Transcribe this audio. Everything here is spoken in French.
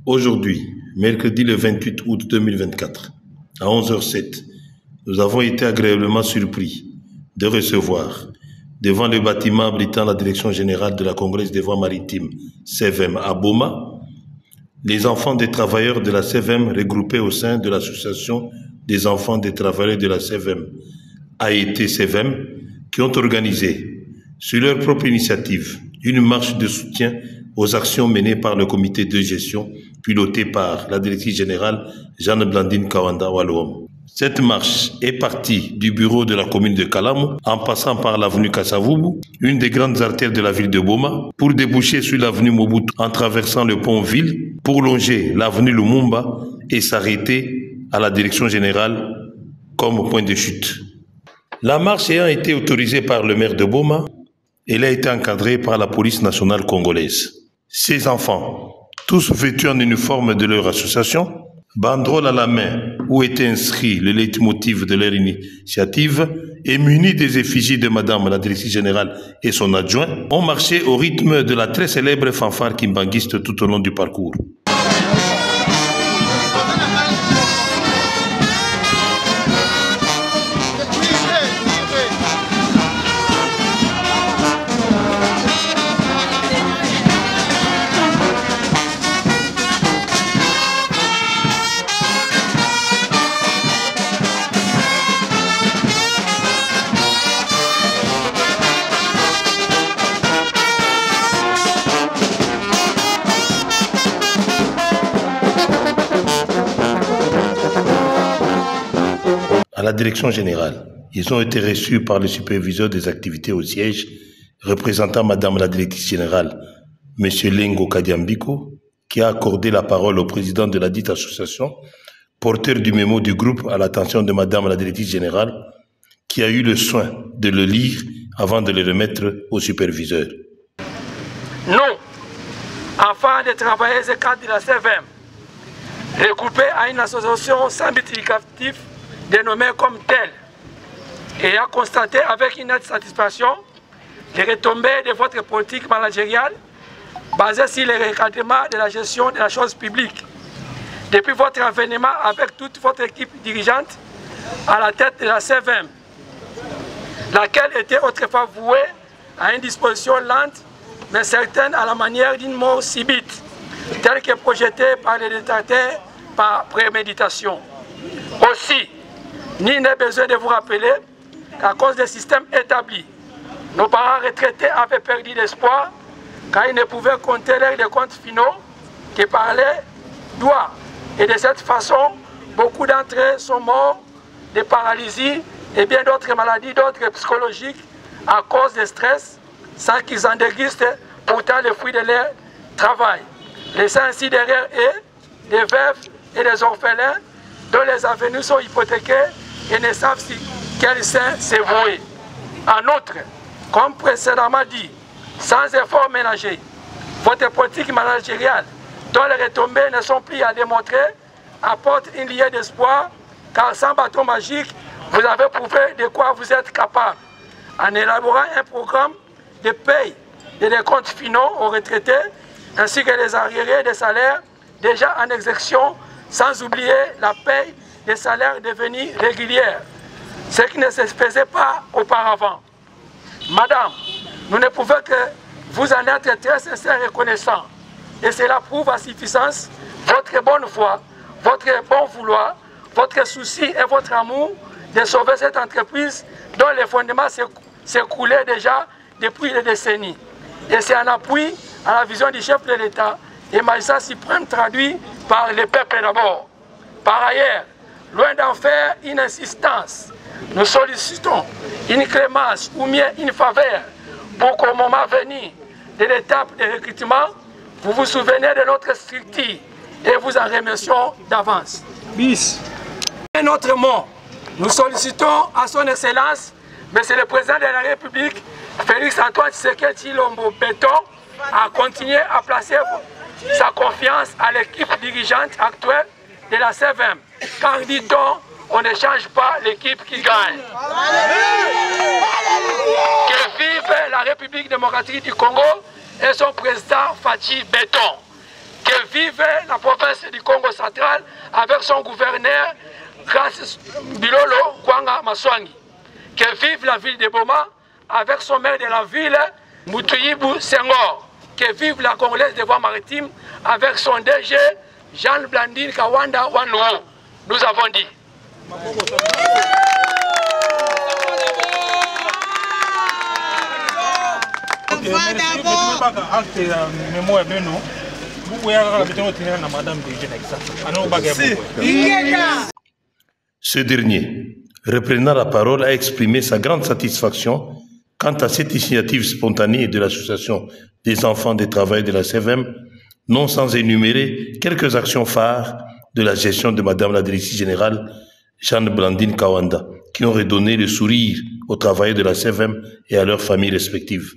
Aujourd'hui, mercredi le 28 août 2024, à 11h07, nous avons été agréablement surpris de recevoir, devant le bâtiment abritant la Direction générale de la Congrès des voies maritimes, CVM à Boma, les enfants des travailleurs de la CVM regroupés au sein de l'association des enfants des travailleurs de la CVM, AET-CVM, qui ont organisé, sur leur propre initiative, une marche de soutien aux actions menées par le comité de gestion piloté par la directrice générale Jeanne-Blandine Kawanda Walom. Cette marche est partie du bureau de la commune de Kalamu en passant par l'avenue Kassavubu, une des grandes artères de la ville de Boma, pour déboucher sur l'avenue Mobutu en traversant le pont-ville, pour longer l'avenue Lumumba et s'arrêter à la direction générale comme point de chute. La marche ayant été autorisée par le maire de Boma, elle a été encadrée par la police nationale congolaise. Ces enfants, tous vêtus en uniforme de leur association, banderole à la main où était inscrit le leitmotiv de leur initiative et munis des effigies de Madame la directrice générale et son adjoint, ont marché au rythme de la très célèbre fanfare kimbanguiste tout au long du parcours. À la direction générale, ils ont été reçus par le superviseur des activités au siège, représentant Madame la directrice générale, M. Lengo Kadiambiko, qui a accordé la parole au président de la dite association, porteur du mémo du groupe à l'attention de Madame la directrice générale, qui a eu le soin de le lire avant de le remettre au superviseur. Nous, enfants des travailleurs et cadres de la CVM, regroupés à une association sans but lucratif dénommée comme telle, et a constaté avec une nette satisfaction les retombées de votre politique managériale basée sur les recadrements de la gestion de la chose publique. Depuis votre avènement avec toute votre équipe dirigeante à la tête de la CVM, laquelle était autrefois vouée à une disposition lente, mais certaine à la manière d'une mort subite, telle que projetée par les détracteurs par préméditation. Aussi, nul n'est besoin de vous rappeler qu'à cause des systèmes établis, nos parents retraités avaient perdu l'espoir car ils ne pouvaient compter les comptes finaux qui par les doigts. Et de cette façon, beaucoup d'entre eux sont morts de paralysie et bien d'autres maladies, d'autres psychologiques à cause de stress, sans qu'ils en dégustent pourtant le fruit de leur travail. Laissant ainsi derrière eux des veuves et des orphelins dont les avenues sont hypothéquées et ne savent si quel sein se vouer. En outre, comme précédemment dit, sans effort ménager, votre politique managériale, dont les retombées ne sont plus à démontrer, apporte une liée d'espoir, car sans bâton magique, vous avez prouvé de quoi vous êtes capable. En élaborant un programme de paye et des comptes finaux aux retraités, ainsi que les arriérés des salaires déjà en exécution, sans oublier la paye des salaires devenus réguliers, ce qui ne se faisait pas auparavant. Madame, nous ne pouvons que vous en être très sincère et reconnaissant. Et cela prouve à suffisance votre bonne foi, votre bon vouloir, votre souci et votre amour de sauver cette entreprise dont les fondements s'écoulaient déjà depuis des décennies. Et c'est en appui à la vision du chef de l'État et magistrat suprême traduit par le peuple d'abord. Par ailleurs, loin d'en faire une insistance, nous sollicitons une clémence ou bien une faveur pour qu'au moment venu de l'étape de recrutement, vous vous souvenez de notre structure et vous en remercions d'avance. Bis. Un autre mot, nous sollicitons à son Excellence, Monsieur le Président de la République, Félix Antoine Tshisekedi Tshilombo Béton, à continuer à placer sa confiance à l'équipe dirigeante actuelle de la CVM. Car dit-on, on ne change pas l'équipe qui gagne. Que vive la République démocratique du Congo et son président Fachi Béton. Que que vive la province du Congo central avec son gouverneur Gracias Bilolo Kwanga Maswangi, que vive la ville de Boma avec son maire de la ville Moutouibou Senghor, que vive la Congolaise des voies maritimes avec son DG Jean Blandine Kawanda Wanou. Nous avons dit. Ce dernier, reprenant la parole, a exprimé sa grande satisfaction quant à cette initiative spontanée de l'Association des enfants des travailleurs de la CVM, non sans énumérer quelques actions phares de la gestion de Madame la Directrice Générale Jeanne Blandine Kawanda, qui ont redonné le sourire aux travailleurs de la CVM et à leurs familles respectives.